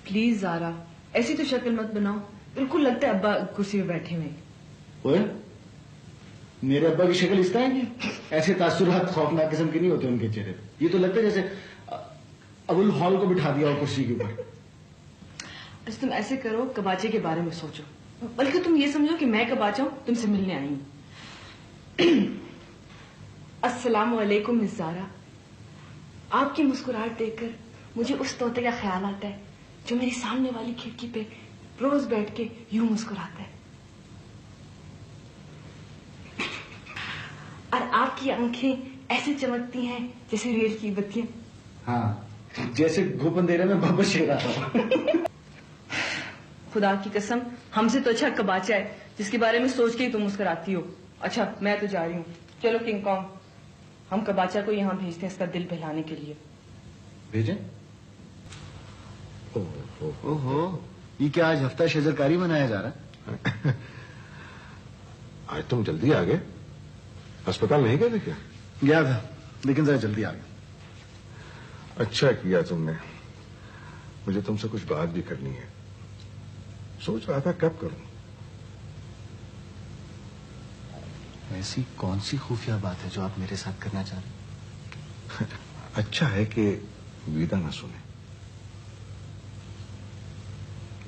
प्लीज ज़ारा, ऐसी तो शक्ल मत बनाओ। बिल्कुल लगता है अब्बा कुर्सी पे बैठे हुए। ओए, मेरे अब्बा की शक्ल इस तरह की, ऐसे तासुरात खौफनाक किस्म के नहीं होते उनके चेहरे पे। ये तो लगता है जैसे अबुल हॉल को बिठा दिया हो कुर्सी के ऊपर। अच्छा तुम ऐसे करो, कबाचे के बारे में सोचो, बल्कि तुम ये समझो कि मैं कबाचा हूं, तुमसे मिलने आई हूं। अस्सलामु अलैकुम मिस ज़ारा। आपकी मुस्कुराहट देखकर मुझे उस तोते का ख्याल आता है जो मेरी सामने वाली खिड़की पे रोज बैठ के यूं मुस्कुराता है। और आपकी आंखें ऐसे चमकती हैं जैसे रेल की बत्तियां। हाँ, जैसे घुप अंधेरे में बब्बर शेरा था। खुदा की कसम, हमसे तो अच्छा कबाचा है जिसके बारे में सोच के ही तुम मुस्कुराती हो। अच्छा मैं तो जा रही हूँ, चलो किंग कॉन्ग, हम कबाचा को यहाँ भेजते हैं इसका दिल बहलाने के लिए। भेजें? ओहो, ये क्या आज हफ्ता शजरकारी मनाया जा रहा है? आज तुम जल्दी आ गए? अस्पताल नहीं गए थे क्या? गया था, लेकिन जरा जल्दी आ गया। अच्छा किया तुमने, मुझे तुमसे कुछ बात भी करनी है। सोच रहा था कब करूं। ऐसी कौन सी खुफिया बात है जो आप मेरे साथ करना चाह रहे हैं? अच्छा है कि वीदा ना सुने।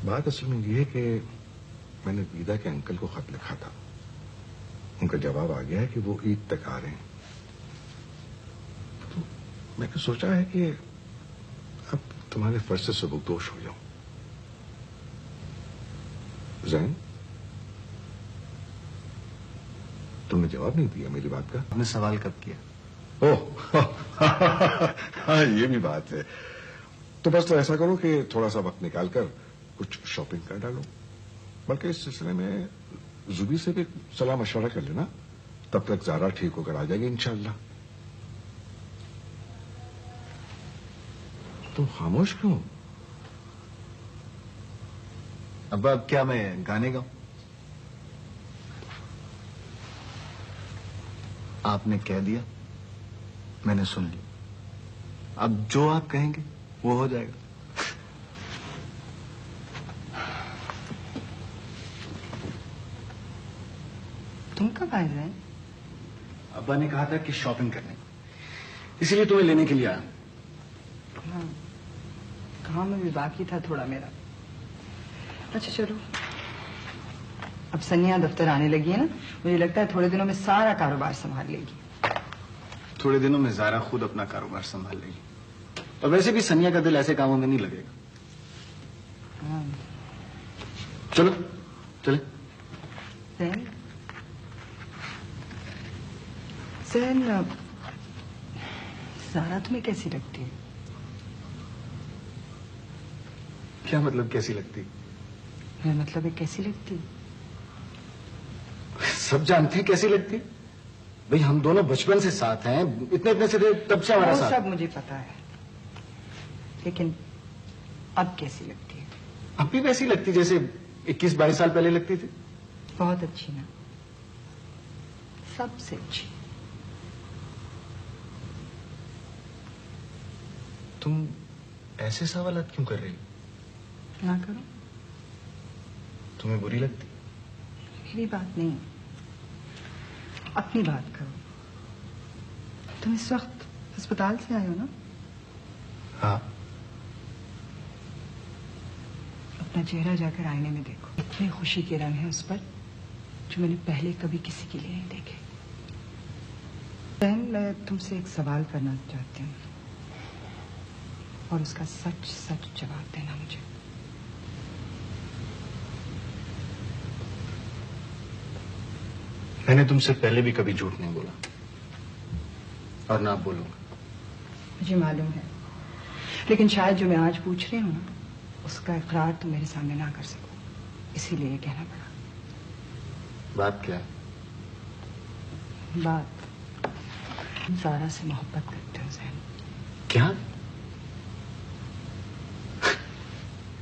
बात असल में यह है कि मैंने वीदा के अंकल को खत लिखा था। उनका जवाब आ गया है कि वो ईद तक आ रहे हैं। तो मैंने सोचा है कि अब तुम्हारे फर्ज से सबकदोश हो जाऊं। जैन, तुमने जवाब नहीं दिया मेरी बात का। आपने सवाल कब किया? ओह, हाँ ये भी बात है। तो बस तो ऐसा करो कि थोड़ा सा वक्त निकाल कर कुछ शॉपिंग कर डालो। बल्कि इस सिलसिले में जुबी से भी सलाह मशवरा कर लेना, तब तक ज़ारा ठीक होकर आ जाएगी इंशाल्लाह। तुम खामोश क्यों? अब्बा अब क्या मैं गाने गाऊं? आपने कह दिया, मैंने सुन लिया। अब जो आप कहेंगे वो हो जाएगा। तुम कब आए हैं? अब्बा ने कहा था कि शॉपिंग करने, इसीलिए तुम्हें लेने के लिए आया। हाँ, काम में भी बाकी था थोड़ा मेरा। अच्छा चलो, अब सनिया दफ्तर आने लगी है ना, मुझे लगता है थोड़े दिनों में सारा कारोबार संभाल लेगी। थोड़े दिनों में ज़ारा खुद अपना कारोबार संभाल लेगी, और वैसे भी सनिया का दिल ऐसे कामों में नहीं लगेगा। हाँ। चलो चले। सैन, ज़ारा तुम्हें कैसी लगती है? क्या मतलब कैसी लगती? मेरा मतलब है कैसी लगती है? सब जानते हैं कैसी लगती। भाई हम दोनों बचपन से साथ हैं, इतने इतने से तब से हमारा साथ। सब मुझे पता है, लेकिन अब कैसी लगती है? अब भी वैसी लगती जैसे 21-22 साल पहले लगती थी। बहुत अच्छी ना, सबसे अच्छी। तुम ऐसे सवालात क्यों कर रही? ना करो। तुम्हें बुरी लगती? मेरी बात नहीं, अपनी बात करो। तुम इस वक्त अस्पताल से आए हो ना? हाँ। अपना चेहरा जाकर आईने में देखो, इतनी खुशी के रंग है उस पर जो मैंने पहले कभी किसी के लिए नहीं देखे। बहन, मैं तुमसे एक सवाल करना चाहती हूँ और उसका सच सच जवाब देना मुझे। मैंने तुमसे पहले भी कभी झूठ नहीं बोला और ना बोलूंगा। मुझे मालूम है, लेकिन शायद जो मैं आज पूछ रही हूँ ना, उसका इकरार तुम मेरे सामने ना कर सको, इसीलिए ये कहना पड़ा। बात क्या है? बात, ज़ारा से मोहब्बत करते हो ज़ैन। क्या?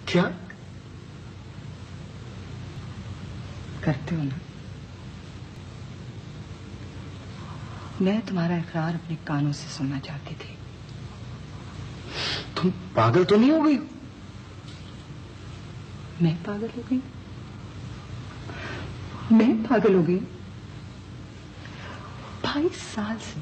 क्या करते हो ना? मैं तुम्हारा इकरार अपने कानों से सुनना चाहती थी। तुम पागल तो नहीं हो गई? मैं पागल हो गई? मैं पागल हो गई? 22 साल से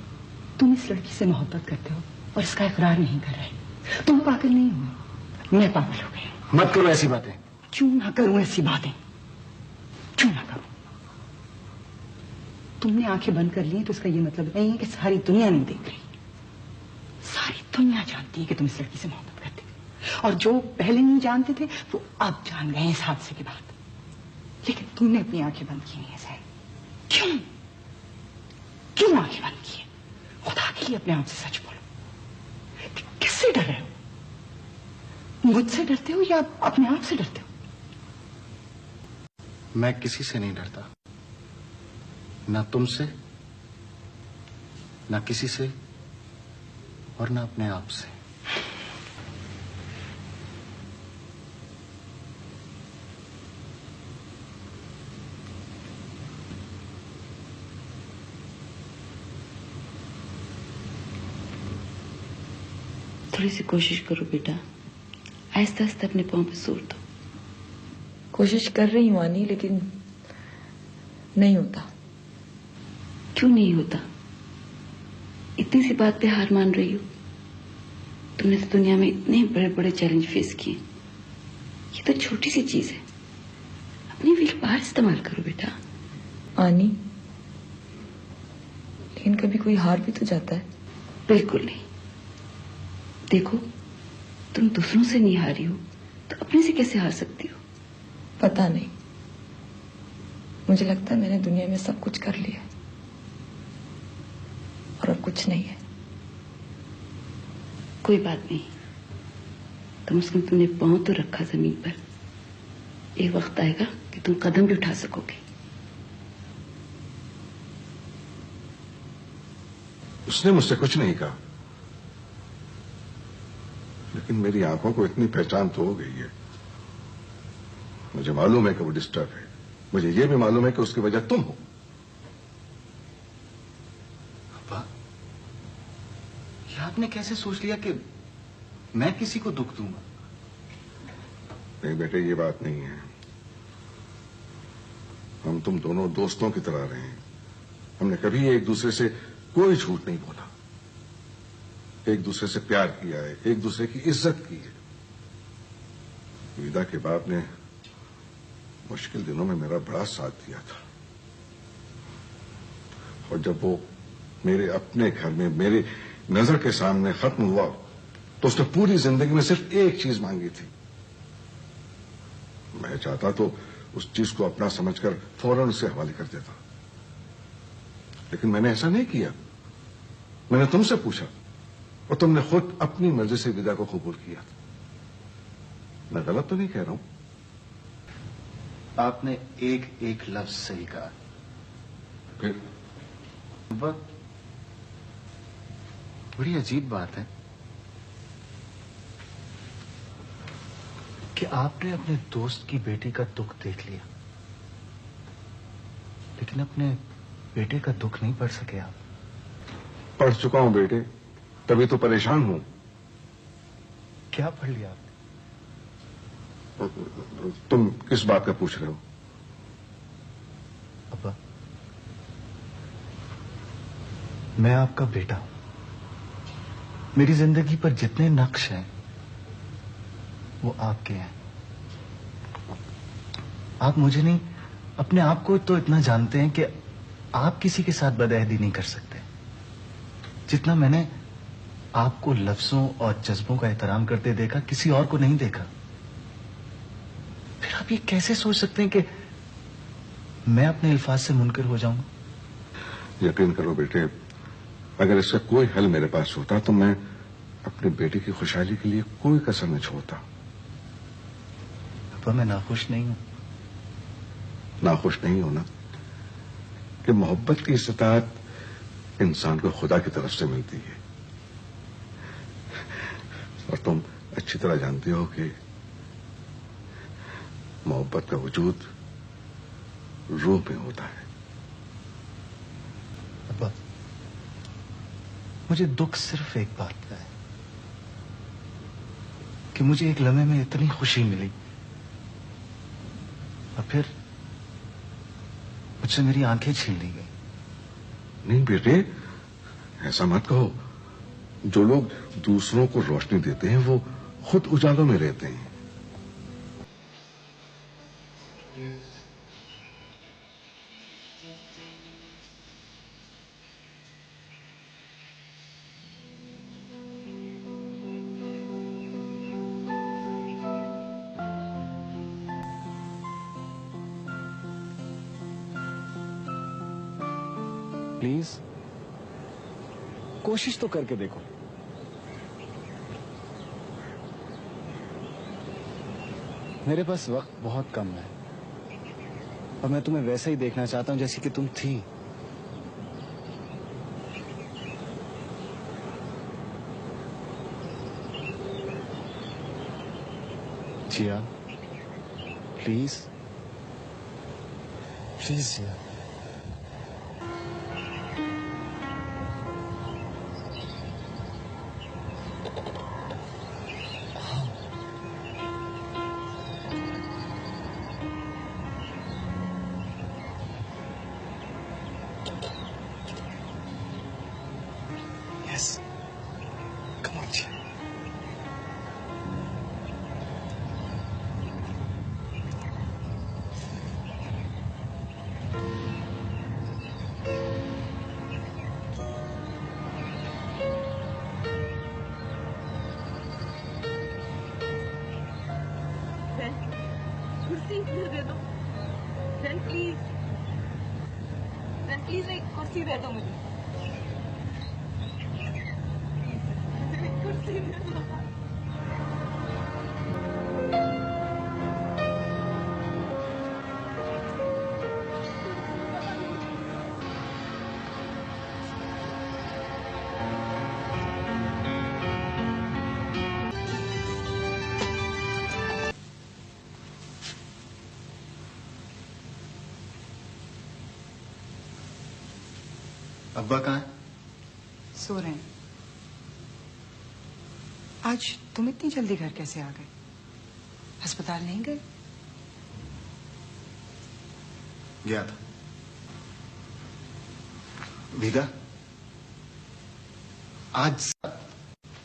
तुम इस लड़की से मोहब्बत करते हो और इसका इकरार नहीं कर रहे। तुम पागल नहीं हो, मैं पागल हो गई। मत करो ऐसी बातें। क्यों ना करूं ऐसी बातें? क्यों ना करूं? तुमने आंखें बंद कर ली तो इसका ये मतलब नहीं है कि सारी दुनिया नहीं देख रही। सारी दुनिया जानती है कि तुम इस लड़की से मोहब्बत करते हो, और जो पहले नहीं जानते थे वो अब जान गए इस हादसे के बाद। लेकिन तुमने अपनी आंखें बंद की हैं सैन। क्यों? क्यों आंखें बंद की है? खुदा के लिए अपने आप से सच बोलो। किससे डर रहे हो? मुझसे डरते हो या अपने आप से डरते हो? मैं किसी से नहीं डरता, ना तुमसे, ना किसी से, और ना अपने आप से। थोड़ी सी कोशिश करो बेटा, आहिस्ता आहिस्ता अपने पांव पे जोर दो। कोशिश कर रही हूँ आनी, लेकिन नहीं होता। क्यों नहीं होता? इतनी सी बात पे हार मान रही हो? तुमने तो दुनिया में इतने बड़े बड़े चैलेंज फेस किए, ये तो छोटी सी चीज है। अपनी विल पावर इस्तेमाल करो बेटा। आनी, लेकिन कभी कोई हार भी तो जाता है। बिल्कुल नहीं। देखो, तुम दूसरों से नहीं हारी हो तो अपने से कैसे हार सकती हो? पता नहीं, मुझे लगता है मैंने दुनिया में सब कुछ कर लिया और अब कुछ नहीं है। कोई बात नहीं, कम से कम तुमने पांव तो रखा जमीन पर। एक वक्त आएगा कि तुम कदम भी उठा सकोगे। उसने मुझसे कुछ नहीं कहा, लेकिन मेरी आंखों को इतनी पहचान तो हो गई है। मुझे मालूम है कि वो डिस्टर्ब है। मुझे ये भी मालूम है कि उसकी वजह तुम हो। अब्बा, ये आपने कैसे सोच लिया कि मैं किसी को दुख दूंगा? नहीं बेटे, ये बात नहीं है। हम तुम दोनों दोस्तों की तरह रहे हैं। हमने कभी एक दूसरे से कोई झूठ नहीं बोला, एक दूसरे से प्यार किया है, एक दूसरे की इज्जत की है। विदा के बाप ने मुश्किल दिनों में मेरा बड़ा साथ दिया था, और जब वो मेरे अपने घर में मेरे नजर के सामने खत्म हुआ तो उसने पूरी जिंदगी में सिर्फ एक चीज मांगी थी। मैं चाहता तो उस चीज को अपना समझकर फौरन उसे हवाले कर देता, लेकिन मैंने ऐसा नहीं किया। मैंने तुमसे पूछा और तुमने खुद अपनी मर्जी से विदा को कबूल किया। मैं गलत तो नहीं कह रहा हूं? आपने एक एक लफ्ज सही कहा। फिर बड़ी अजीब बात है कि आपने अपने दोस्त की बेटी का दुख देख लिया, लेकिन अपने बेटे का दुख नहीं पढ़ सके आप। पढ़ चुका हूं बेटे, तभी तो परेशान हूं। क्या पढ़ लिया आपने? तुम किस बात का पूछ रहे हो? अब्बा, मैं आपका बेटा हूं। मेरी जिंदगी पर जितने नक्श हैं वो आपके हैं। आप मुझे नहीं, अपने आप को तो इतना जानते हैं कि आप किसी के साथ बदअहदी नहीं कर सकते, जितना मैंने आपको लफ्जों और जज्बों का एहतराम करते देखा, किसी और को नहीं देखा। फिर आप ये कैसे सोच सकते हैं कि मैं अपने अल्फाज से मुनकर हो जाऊंगा? यकीन करो बेटे, अगर इसका कोई हल मेरे पास होता तो मैं अपने बेटे की खुशहाली के लिए कोई कसर न छोड़ता। अब मैं नाखुश नहीं हूं। नाखुश नहीं होना कि मोहब्बत की इस्तात इंसान को खुदा की तरफ से मिलती है, और तुम अच्छी तरह जानते हो कि मोहब्बत का वजूद रूह में होता है। अब्बा, मुझे दुख सिर्फ एक बात का है कि मुझे एक लम्हे में इतनी खुशी मिली और फिर मुझसे मेरी आंखें छीन ली गई। नहीं बेटे, ऐसा मत कहो। जो लोग दूसरों को रोशनी देते हैं वो खुद उजालों में रहते हैं। प्लीज कोशिश तो करके देखो। मेरे पास वक्त बहुत कम है और मैं तुम्हें वैसे ही देखना चाहता हूं जैसी कि तुम थी। Jiya, please please Jiya. Yes. Come on, Jia. कुर्सी दे दो प्लीज। प्लीज एक कुर्सी दे दो मुझे। कुर्सी दे दो। अब्बा कहाँ है? सो रहे हैं। आज तुम इतनी जल्दी घर कैसे आ गए? अस्पताल नहीं गए? गया था। विदा आज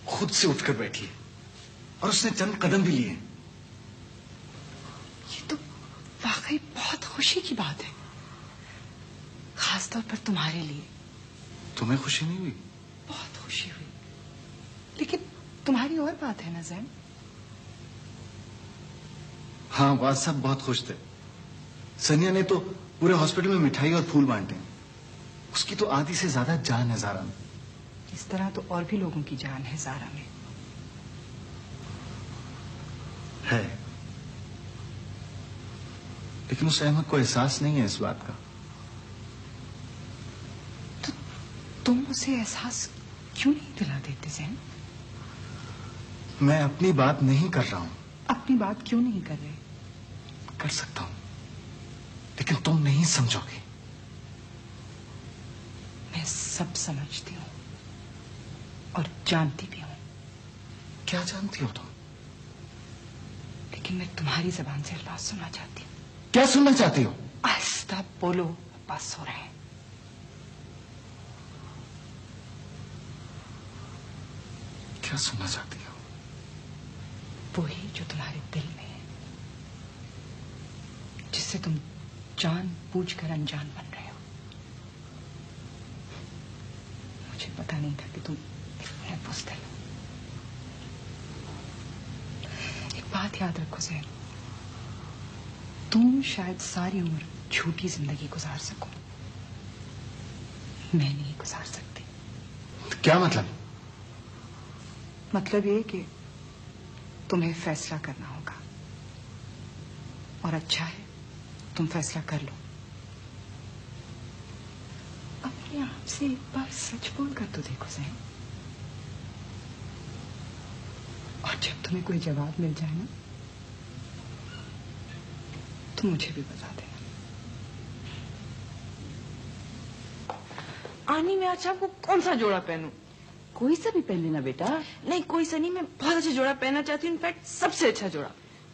खुद से उठकर बैठी है और उसने चंद कदम भी लिए। ये तो वाकई बहुत खुशी की बात है, खासतौर पर तुम्हारे लिए। तुम्हें खुशी नहीं हुई? बहुत खुशी हुई, लेकिन तुम्हारी और बात है ना जैन। हाँ, बात सब बहुत खुश थे। सनिया ने तो पूरे हॉस्पिटल में मिठाई और फूल बांटे। उसकी तो आधी से ज्यादा जान है ज़ारा में। इस तरह तो और भी लोगों की जान है ज़ारा में। है, लेकिन उस अहमद को एहसास नहीं है इस बात का। तो तुम उसे एहसास क्यों नहीं दिला देते जैन? मैं अपनी बात नहीं कर रहा हूं। अपनी बात क्यों नहीं कर रहे? कर सकता हूं, लेकिन तुम नहीं समझोगे। मैं सब समझती हूँ और जानती भी हूँ। क्या जानती हो तुम? लेकिन मैं तुम्हारी जबान से अल्फाज सुनना चाहती हूँ। क्या सुनना चाहती हो? आहिस्ता बोलो, बस हो रहे हैं। क्या सुनना चाहती हो? वही जो तुम्हारे दिल में है, जिससे तुम जान बूझकर अनजान बन रहे हो। मुझे पता नहीं था कि तुम इतने बुज़दिल हो। एक बात याद रखो जैन, तुम शायद सारी उम्र झूठी जिंदगी गुजार सको, मैं नहीं गुजार सकती। तो क्या मतलब? मतलब ये कि तुम्हें फैसला करना होगा, और अच्छा है तुम फैसला कर लो। अपने आप से एक बार सच बोल कर तो देखो जैन, और जब तुम्हें कोई जवाब मिल जाए ना तो मुझे भी बता देना। आनी, मैं अच्छा आपको कौन सा जोड़ा पहनूं? कोई सा भी पहन लेना बेटा। नहीं, कोई सा नहीं, मैं बहुत अच्छा जोड़ा पहनना चाहती हूँ। इनफैक्ट सबसे अच्छा जोड़ा।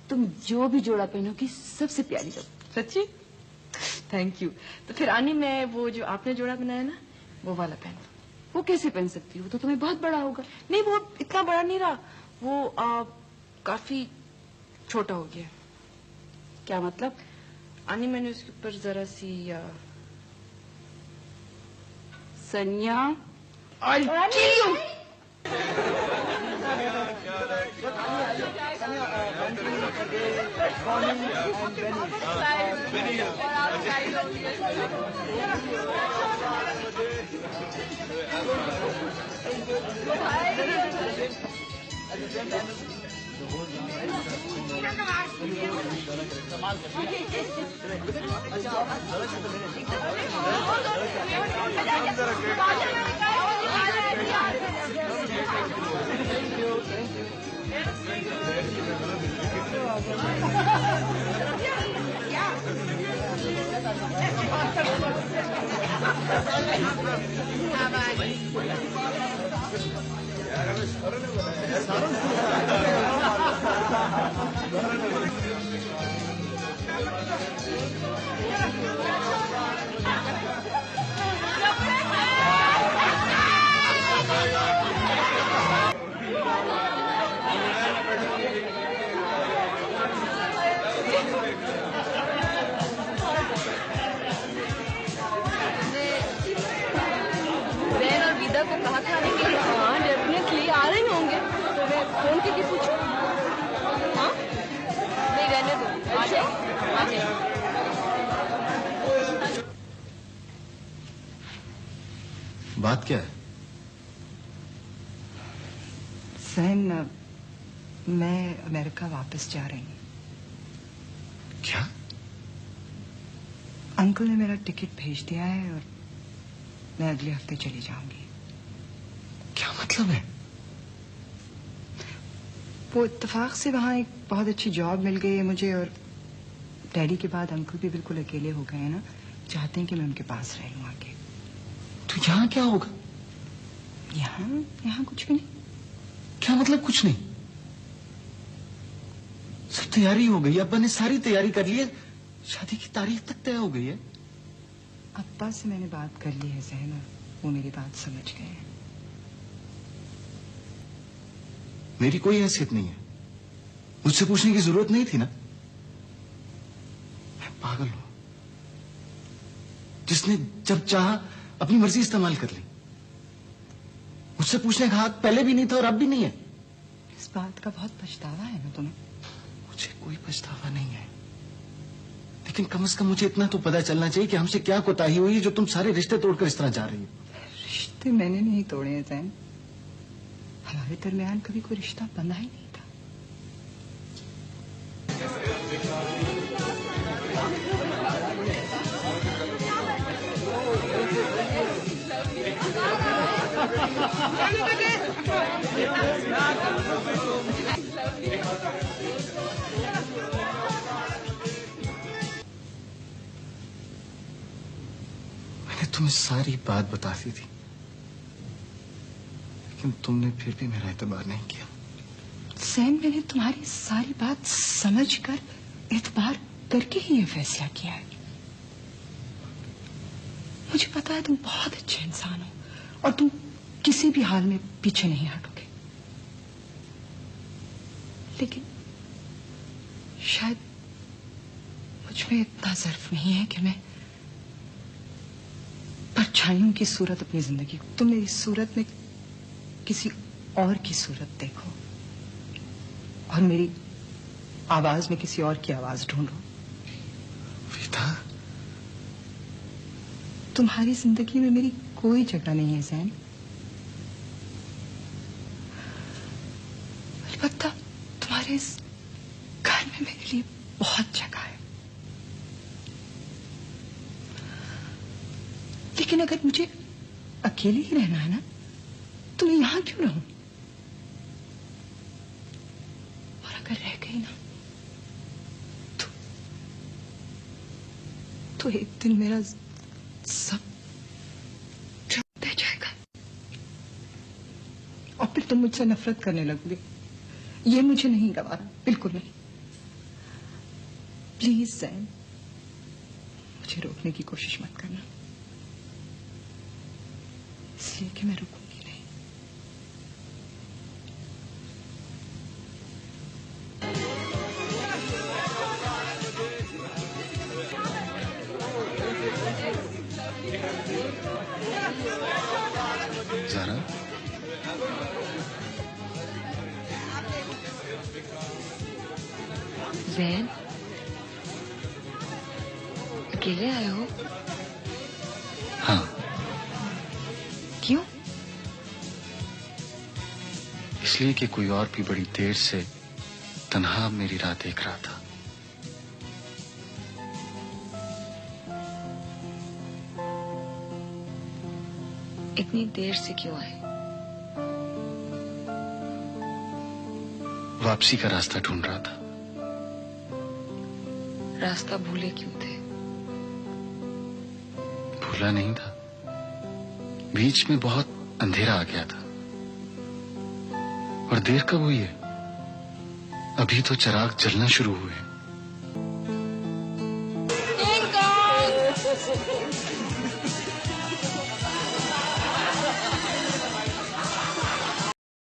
तुम जो भी जोड़ा पहनोगी सबसे प्यारी जोड़ा। सच्ची? Thank you. तो फिर आनी मैं वो जो आपने जोड़ा बनाया ना वो वाला पहन। वो कैसे पहन सकती हो? तो तुम्हें बहुत बड़ा होगा। नहीं वो इतना बड़ा नहीं रहा, वो काफी छोटा हो गया। क्या मतलब? आनी मैंने उसके ऊपर जरा सी सनिया को कहा था कि हाँ डेफिनेटली आ रहे होंगे, तो मैं फोन करके पूछूं? हाँ नहीं रहने दो, आ जाए। बात क्या है? सहन, मैं अमेरिका वापस जा रही हूँ। क्या? अंकल ने मेरा टिकट भेज दिया है और मैं अगले हफ्ते चली जाऊंगी। क्या मतलब है? वो इत्तेफाक से वहाँ एक बहुत अच्छी जॉब मिल गई है मुझे, और डैडी के बाद अंकल भी बिल्कुल अकेले हो गए हैं ना, चाहते हैं कि मैं उनके पास रह लूँ आगे। तो यहाँ क्या होगा? यहाँ कुछ भी नहीं। क्या मतलब कुछ नहीं? सब तैयारी हो गई, अब्बा ने सारी तैयारी कर ली है, शादी की तारीख तक तय हो गई है। अब्बा से मैंने बात कर ली है सहन, वो मेरी बात समझ गए हैं। मेरी कोई हैसियत नहीं है, मुझसे पूछने की जरूरत नहीं थी ना। मैं पागल हूं, जिसने जब चाहा अपनी मर्जी इस्तेमाल कर ली। मुझसे पूछने का हक पहले भी नहीं था और अब भी नहीं है। इस बात का बहुत पछतावा है ना तुम्हें? मुझे कोई पछतावा नहीं है, लेकिन कम से कम मुझे इतना तो पता चलना चाहिए कि हमसे क्या कोताही हुई जो तुम सारे रिश्ते तोड़कर इस तरह जा रही हो। रिश्ते मैंने नहीं तोड़े हैं सहन, हमारे दरमियान कभी कोई रिश्ता बंधा ही नहीं था। मैंने तुम्हें सारी बात बता दी थी, लेकिन तुमने फिर भी मेरा एतबार नहीं किया। सहन, मैंने तुम्हारी सारी बात समझकर एतबार करके ही ये फैसला किया है। मुझे पता है तुम बहुत अच्छे इंसान हो और तुम किसी भी हाल में पीछे नहीं हटोगे, लेकिन शायद मुझ में इतना ज़र्फ नहीं है कि मैं परछाइयों की सूरत अपनी जिंदगी, तुम मेरी सूरत में किसी और की सूरत देखो और मेरी आवाज में किसी और की आवाज ढूंढो। विदा, तुम्हारी जिंदगी में मेरी कोई जगह नहीं है जैन। अलबत्ता तुम्हारे इस घर में मेरे लिए बहुत जगह है, लेकिन अगर मुझे अकेले ही रहना है ना, तो मैं यहां क्यों रहूं? और अगर रह गई ना तो एक दिन मेरा सब रह जाएगा और फिर तुम मुझसे नफरत करने लगोगे। ये मुझे नहीं गवारा, बिल्कुल नहीं। प्लीज जैन, मुझे रोकने की कोशिश मत करना, इसलिए कि मैं रुकूंगी नहीं। ज़ारा, जैन, अकेले आए हो? हाँ। क्यों? इसलिए कि कोई और भी बड़ी देर से तन्हा मेरी राह देख रहा था। इतनी देर से क्यों आए? वापसी का रास्ता ढूंढ रहा था। रास्ता भूले क्यों थे? भूला नहीं था, बीच में बहुत अंधेरा आ गया था। और देर कब हुई है? अभी तो चिराग जलना शुरू हुए।